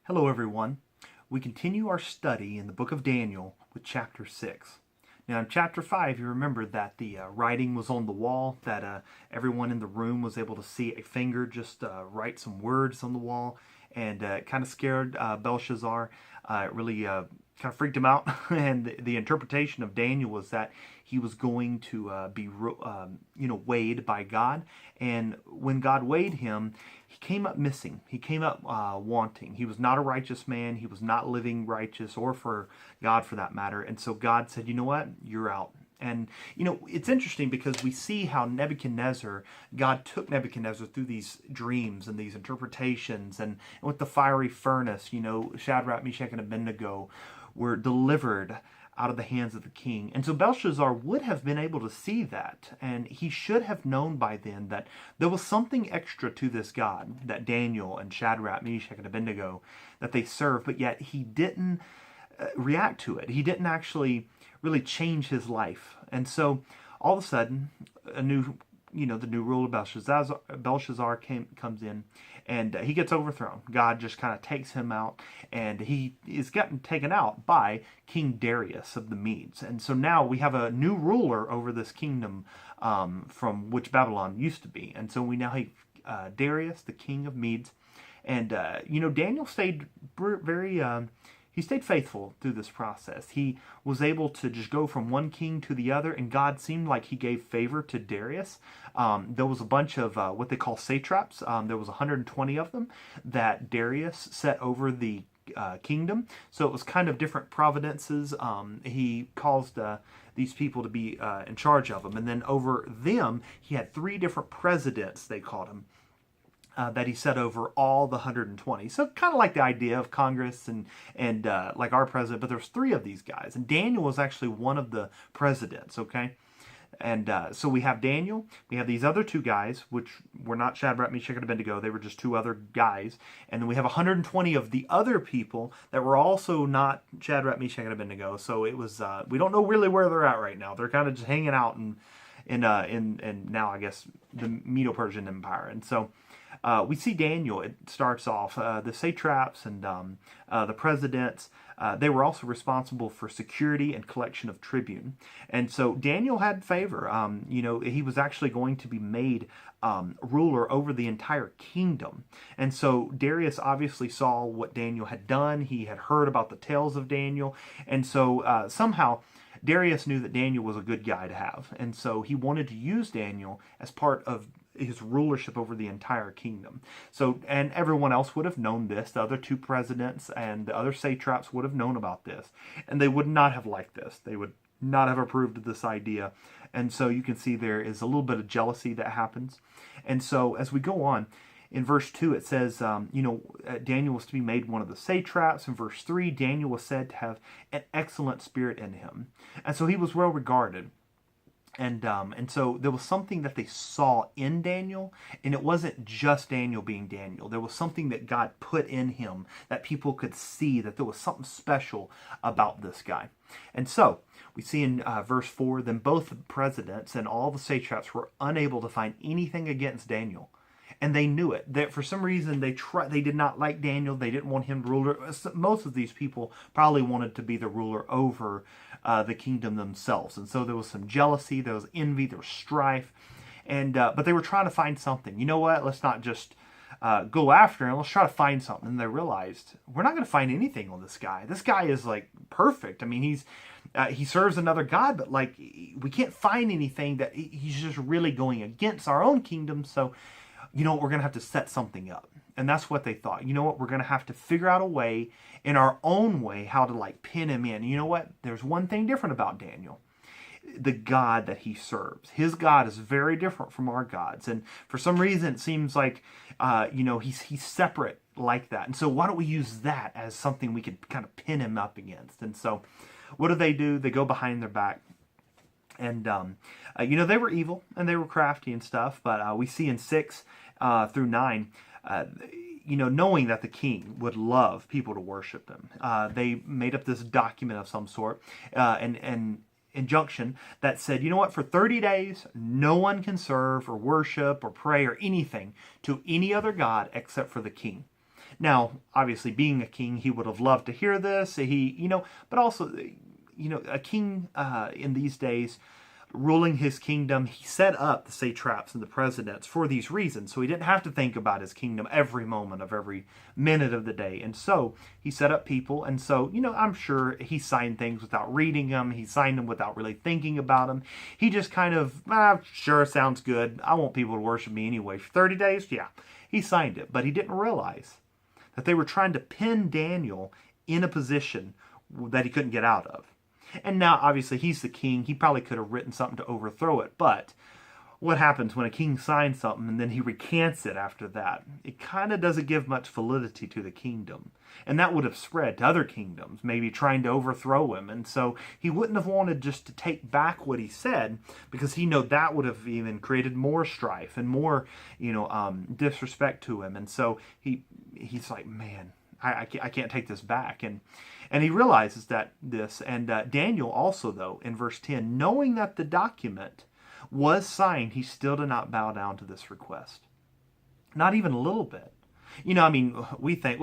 Hello, everyone. We continue our study in the book of Daniel with chapter 6. Now, in chapter 5, you remember that the writing was on the wall, that everyone in the room was able to see a finger just write some words on the wall, and it kind of scared Belshazzar. It really kind of freaked him out, and the interpretation of Daniel was that he was going to be, weighed by God, and when God weighed him, he came up missing. He came up wanting. He was not a righteous man. He was not living righteous, or for God for that matter. And so God said, you know what? You're out. And, it's interesting because we see how God took Nebuchadnezzar through these dreams and these interpretations, and with the fiery furnace, Shadrach, Meshach, and Abednego were delivered out of the hands of the king. And so Belshazzar would have been able to see that, and he should have known by then that there was something extra to this God that Daniel and Shadrach, Meshach, and Abednego, that they served, but yet he didn't react to it. He didn't actually really change his life. And so all of a sudden, the new ruler Belshazzar comes in, and he gets overthrown. God just kind of takes him out, and he is getting taken out by King Darius of the Medes. And so now we have a new ruler over this kingdom from which Babylon used to be. And so we now have Darius, the king of Medes. And, Daniel stayed very... he stayed faithful through this process. He was able to just go from one king to the other, and God seemed like he gave favor to Darius. There was a bunch of what they call satraps. There was 120 of them that Darius set over the kingdom. So it was kind of different providences. He caused these people to be in charge of them. And then over them, he had 3 different presidents, they called them. That he set over all the 120. So kind of like the idea of Congress and like our president, but there's 3 of these guys. And Daniel was actually one of the presidents, okay? And so we have Daniel, we have these other 2 guys, which were not Shadrach, Meshach, and Abednego. They were just 2 other guys. And then we have 120 of the other people that were also not Shadrach, Meshach, and Abednego. So it was, we don't know really where they're at right now. They're kind of just hanging out in now, I guess, the Medo-Persian Empire. And so we see Daniel, it starts off, the satraps and the presidents, they were also responsible for security and collection of tribute. And so Daniel had favor. He was actually going to be made ruler over the entire kingdom. And so Darius obviously saw what Daniel had done. He had heard about the tales of Daniel. And so somehow Darius knew that Daniel was a good guy to have. And so he wanted to use Daniel as part of his rulership over the entire kingdom. So, and everyone else would have known this. The other 2 presidents and the other satraps would have known about this. And they would not have liked this. They would not have approved of this idea. And so you can see there is a little bit of jealousy that happens. And so as we go on, in verse 2 it says, Daniel was to be made one of the satraps. In verse 3, Daniel was said to have an excellent spirit in him. And so he was well regarded. And so there was something that they saw in Daniel, and it wasn't just Daniel being Daniel. There was something that God put in him that people could see, that there was something special about this guy. And so we see in verse 4, then both the presidents and all the satraps were unable to find anything against Daniel. And they knew it. That for some reason they did not like Daniel. They didn't want him ruler. Most of these people probably wanted to be the ruler over the kingdom themselves. And so there was some jealousy, there was envy, there was strife. And but they were trying to find something. You know what? Let's not just go after him. Let's try to find something. And they realized, we're not going to find anything on this guy. This guy is like perfect. I mean, he serves another god, but like we can't find anything that he's just really going against our own kingdom. So we're going to have to set something up. And that's what they thought. You know what? We're going to have to figure out a way, in our own way, how to like pin him in. You know what? There's one thing different about Daniel. The God that he serves. His God is very different from our gods. And for some reason, it seems like, he's separate like that. And so why don't we use that as something we could kind of pin him up against? And so what do? They go behind their back. And, they were evil and they were crafty and stuff. But we see in 6 through 9, knowing that the king would love people to worship him, they made up this document of some sort, an injunction that said, you know what, for 30 days, no one can serve or worship or pray or anything to any other god except for the king. Now, obviously, being a king, he would have loved to hear this. But also, a king in these days, ruling his kingdom, he set up the satraps and the presidents for these reasons. So he didn't have to think about his kingdom every moment of every minute of the day. And so he set up people. And so, I'm sure he signed things without reading them. He signed them without really thinking about them. He just kind of, sure, sounds good. I want people to worship me anyway. For 30 days, yeah, he signed it. But he didn't realize that they were trying to pin Daniel in a position that he couldn't get out of. And now, obviously, he's the king. He probably could have written something to overthrow it. But what happens when a king signs something and then he recants it after that? It kind of doesn't give much validity to the kingdom. And that would have spread to other kingdoms, maybe trying to overthrow him. And so he wouldn't have wanted just to take back what he said, because he knew that would have even created more strife and more, disrespect to him. And so he's like, man, I can't take this back. And he realizes that this, and Daniel also, though, in verse 10, knowing that the document was signed, he still did not bow down to this request. Not even a little bit. We think,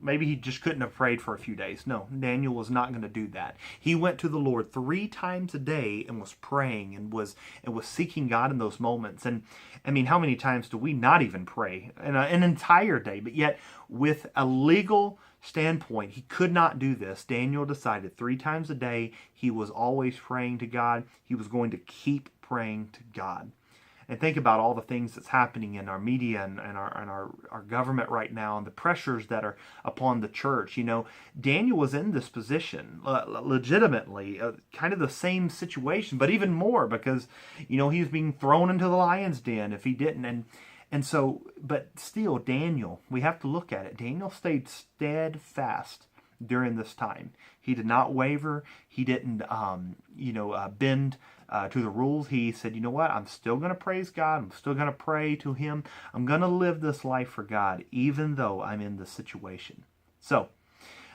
maybe he just couldn't have prayed for a few days. No, Daniel was not going to do that. He went to the Lord 3 times a day and was praying and was seeking God in those moments. And how many times do we not even pray in an entire day? But yet, with a legal standpoint, he could not do this. Daniel decided 3 times a day he was always praying to God. He was going to keep praying to God. And think about all the things that's happening in our media and our government right now, and the pressures that are upon the church. Daniel was in this position, legitimately, kind of the same situation, but even more, because, he was being thrown into the lion's den if he didn't. And so, but still, Daniel, we have to look at it. Daniel stayed steadfast during this time. He did not waver. He didn't, bend to the rules. He said, you know what? I'm still going to praise God. I'm still going to pray to Him. I'm going to live this life for God, even though I'm in this situation. So,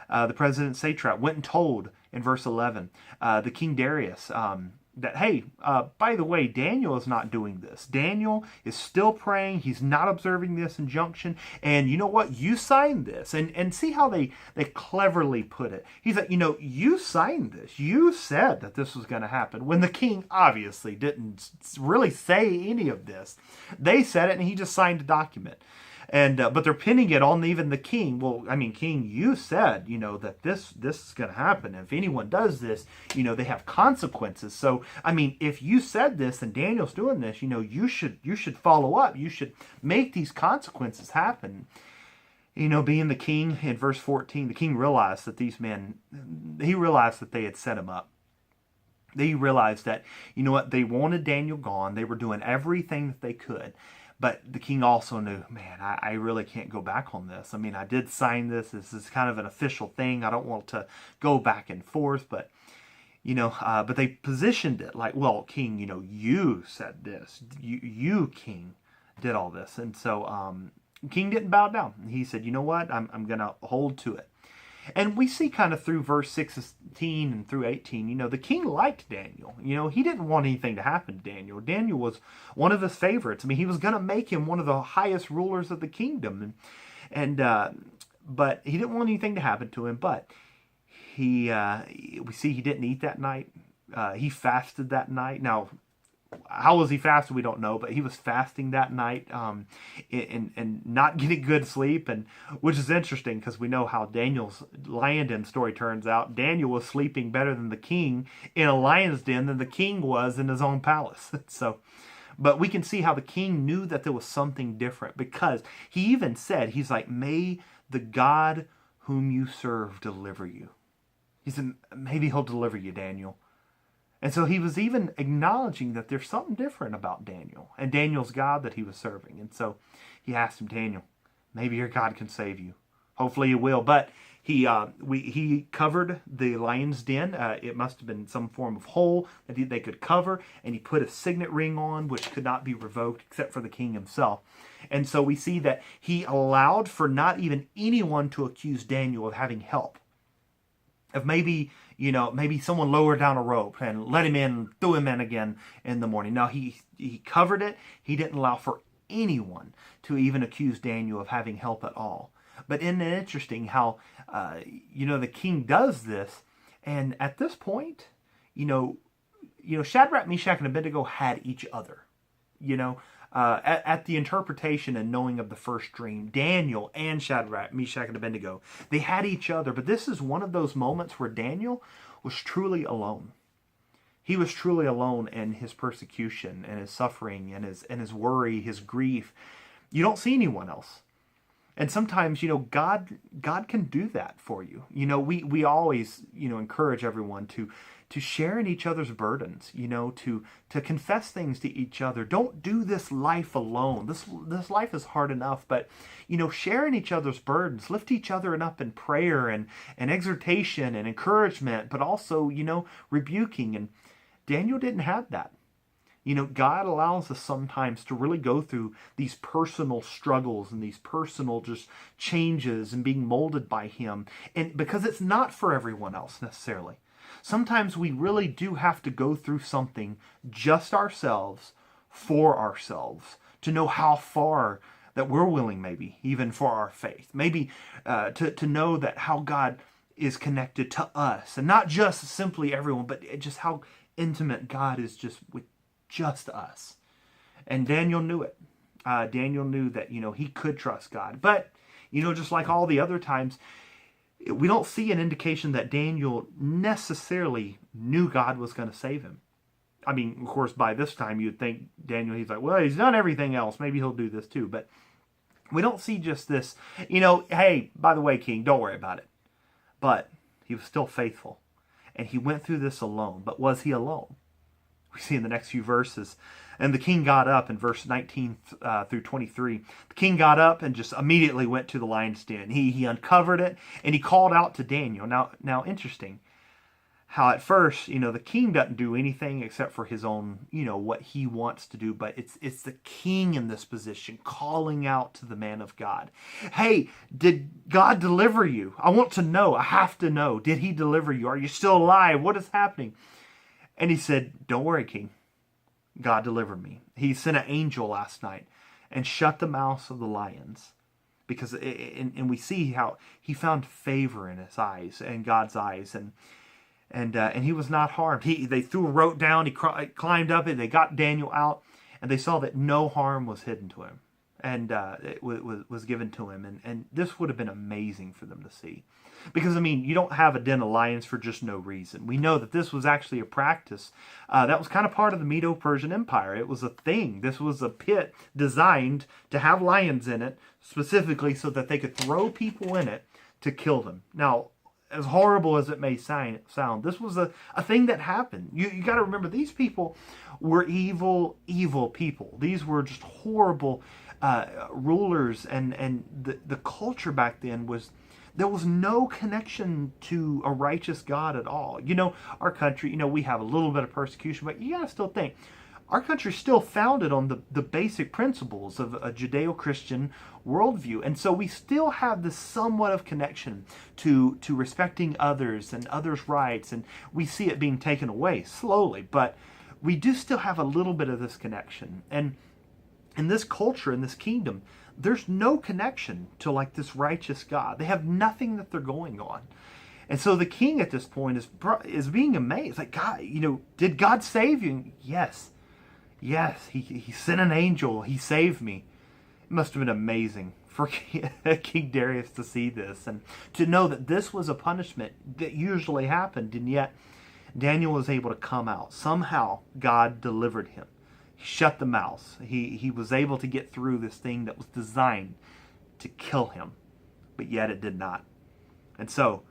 the president satrap went and told in verse 11, the King Darius, that, hey, by the way, Daniel is not doing this. Daniel is still praying. He's not observing this injunction. And you know what? You signed this. And see how they cleverly put it. He's like, you signed this. You said that this was going to happen. When the king obviously didn't really say any of this. They said it, and he just signed a document. And but they're pinning it on even the king. Well, king, you said, that this is going to happen. If anyone does this, they have consequences. So, if you said this and Daniel's doing this, you should follow up. You should make these consequences happen. Being the king, in verse 14, the king realized that these men, he realized that they had set him up. They realized that, they wanted Daniel gone. They were doing everything that they could. But the king also knew, man, I really can't go back on this. I did sign this. This is kind of an official thing. I don't want to go back and forth. But, but they positioned it like, well, king, you said this. You, king, did all this. And so king didn't bow down. He said, you know what? I'm going to hold to it. And we see kind of through verse 16 and through 18, the king liked Daniel. He didn't want anything to happen to Daniel. Daniel was one of his favorites. He was going to make him one of the highest rulers of the kingdom. But he didn't want anything to happen to him. But we see he didn't eat that night. He fasted that night. Now, how was he fasting? We don't know, but he was fasting that night and not getting good sleep, and which is interesting because we know how Daniel's lion den story turns out. Daniel was sleeping better than the king in a lion's den than the king was in his own palace. So, but we can see how the king knew that there was something different, because he even said, he's like, may the God whom you serve deliver you. He said, maybe he'll deliver you, Daniel. And so he was even acknowledging that there's something different about Daniel and Daniel's God that he was serving. And so he asked him, Daniel, maybe your God can save you. Hopefully he will. But he covered the lion's den. It must have been some form of hole that they could cover. And he put a signet ring on, which could not be revoked except for the king himself. And so we see that he allowed for not even anyone to accuse Daniel of having help. Of maybe someone lowered down a rope and let him in, threw him in again in the morning. No, he covered it. He didn't allow for anyone to even accuse Daniel of having help at all. But isn't it interesting how, the king does this, and at this point, you know, Shadrach, Meshach, and Abednego had each other. You know, at the interpretation and knowing of the first dream, Daniel and Shadrach, Meshach, and Abednego, they had each other. But this is one of those moments where Daniel was truly alone. He was truly alone in his persecution and his suffering and his worry, his grief. You don't see anyone else. And sometimes, God can do that for you. We always, encourage everyone to share in each other's burdens, to confess things to each other. Don't do this life alone. This life is hard enough, but, share in each other's burdens, lift each other up in prayer and exhortation and encouragement, but also, rebuking. And Daniel didn't have that. God allows us sometimes to really go through these personal struggles and these personal just changes and being molded by Him. And because it's not for everyone else necessarily. Sometimes we really do have to go through something just ourselves, for ourselves, to know how far that we're willing, maybe, even for our faith. Maybe to know that how God is connected to us. And not just simply everyone, but just how intimate God is just with just us. And Daniel knew it. Daniel knew that, he could trust God. But, just like all the other times, we don't see an indication that Daniel necessarily knew God was going to save him. I mean, of course, by this time, you'd think Daniel, he's like, well, he's done everything else. Maybe he'll do this too. But we don't see just this, hey, by the way, King, don't worry about it. But he was still faithful. And he went through this alone. But was he alone? We see in the next few verses. And the king got up in verse 19 through 23. The king got up and just immediately went to the lion's den. He uncovered it and he called out to Daniel. Now interesting how at first, the king doesn't do anything except for his own, what he wants to do. But it's the king in this position calling out to the man of God. Hey, did God deliver you? I want to know. I have to know. Did he deliver you? Are you still alive? What is happening? And he said, don't worry, king. God delivered me. He sent an angel last night and shut the mouths of the lions. Because, and we see how he found favor in his eyes and God's eyes. And he was not harmed. They threw a rope down. He climbed up it. They got Daniel out. And they saw that no harm was hidden to him. And it was given to him. And this would have been amazing for them to see. Because, you don't have a den of lions for just no reason. We know that this was actually a practice that was kind of part of the Medo-Persian Empire. It was a thing. This was a pit designed to have lions in it, specifically so that they could throw people in it to kill them. Now, as horrible as it may sound, this was a thing that happened. You got to remember, these people were evil people. These were just horrible rulers, and the culture back then was... There was no connection to a righteous God at all. Our country, we have a little bit of persecution, but you got to still think, our country is still founded on the basic principles of a Judeo-Christian worldview. And so we still have this somewhat of connection to respecting others and others' rights. And we see it being taken away slowly, but we do still have a little bit of this connection. And in this culture, in this kingdom, there's no connection to like this righteous God. They have nothing that they're going on. And so the king at this point is being amazed. Like, God, did God save you? Yes, he sent an angel. He saved me. It must have been amazing for King Darius to see this and to know that this was a punishment that usually happened. And yet Daniel was able to come out. Somehow God delivered him. He shut the mouths. He was able to get through this thing that was designed to kill him, but yet it did not. And so,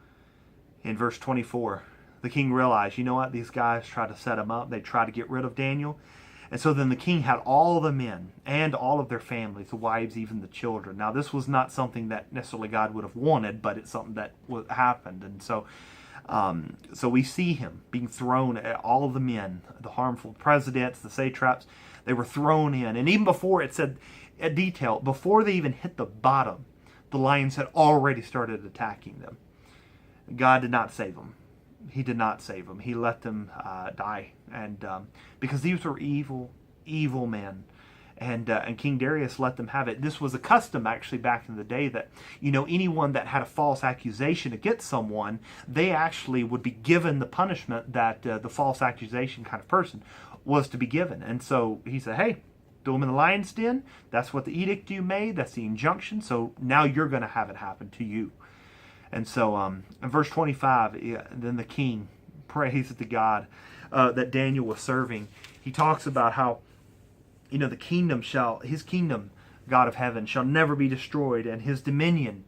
in verse 24, the king realized, you know what? These guys tried to set him up. They tried to get rid of Daniel. And so then the king had all the men and all of their families, the wives, even the children. Now, this was not something that necessarily God would have wanted, but it's something that happened. And so we see him being thrown at all of the men, the harmful presidents, the satraps. They were thrown in. And even before, it said, a detail, before they even hit the bottom, the lions had already started attacking them. God did not save them. He did not save them. He let them die. And because these were evil men. And King Darius let them have it. This was a custom actually back in the day that, anyone that had a false accusation against someone, they actually would be given the punishment that the false accusation kind of person was to be given. And so he said, hey, throw them in the lion's den. That's what the edict you made. That's the injunction. So now you're going to have it happen to you. And so in verse 25, then the king prays to God that Daniel was serving. He talks about how, his kingdom, God of heaven, shall never be destroyed, and his dominion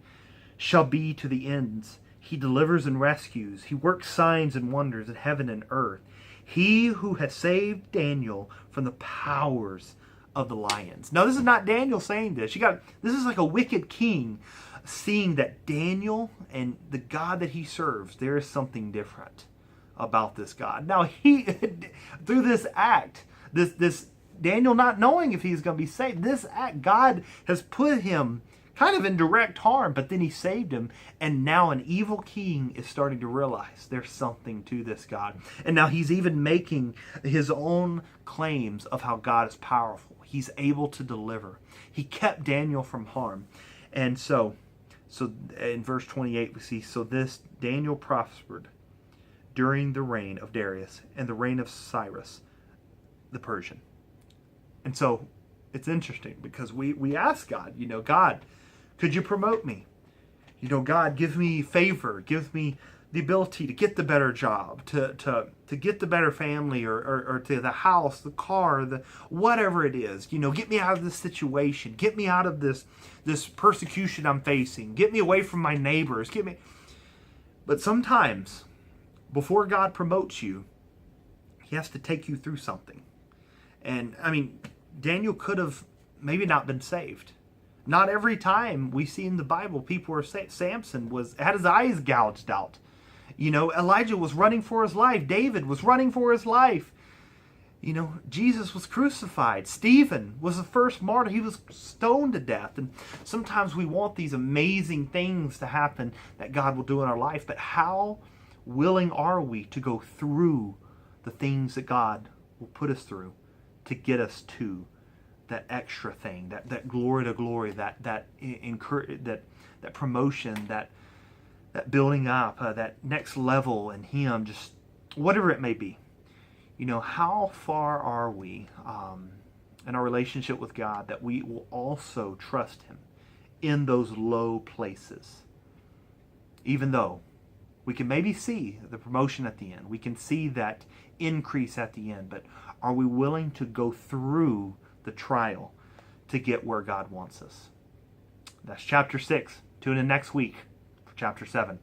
shall be to the ends. He delivers and rescues. He works signs and wonders in heaven and earth. He who has saved Daniel from the powers of the lions. Now, this is not Daniel saying this. This is like a wicked king seeing that Daniel and the God that he serves, there is something different about this God. Now, he, through this act, this Daniel not knowing if he's going to be saved, this act, God has put him kind of in direct harm, but then he saved him, and now an evil king is starting to realize there's something to this God. And now he's even making his own claims of how God is powerful. He's able to deliver. He kept Daniel from harm. And so in verse 28 we see, so this Daniel prospered during the reign of Darius and the reign of Cyrus the Persian. And so it's interesting because we ask God, God, could you promote me? God, give me favor, give me the ability to get the better job, to get the better family, or to the house, the car, whatever it is. Get me out of this situation, get me out of this persecution I'm facing, get me away from my neighbors, But sometimes, before God promotes you, he has to take you through something. And Daniel could have maybe not been saved. Not every time we see in the Bible people are saved. Samson had his eyes gouged out. Elijah was running for his life. David was running for his life. Jesus was crucified. Stephen was the first martyr. He was stoned to death. And sometimes we want these amazing things to happen that God will do in our life. But how willing are we to go through the things that God will put us through to get us to that extra thing, that glory to glory, that promotion, that building up, that next level in Him, just whatever it may be. How far are we in our relationship with God that we will also trust Him in those low places, even though we can maybe see the promotion at the end, we can see that increase at the end, but are we willing to go through the trial to get where God wants us? That's chapter 6. Tune in next week for chapter 7.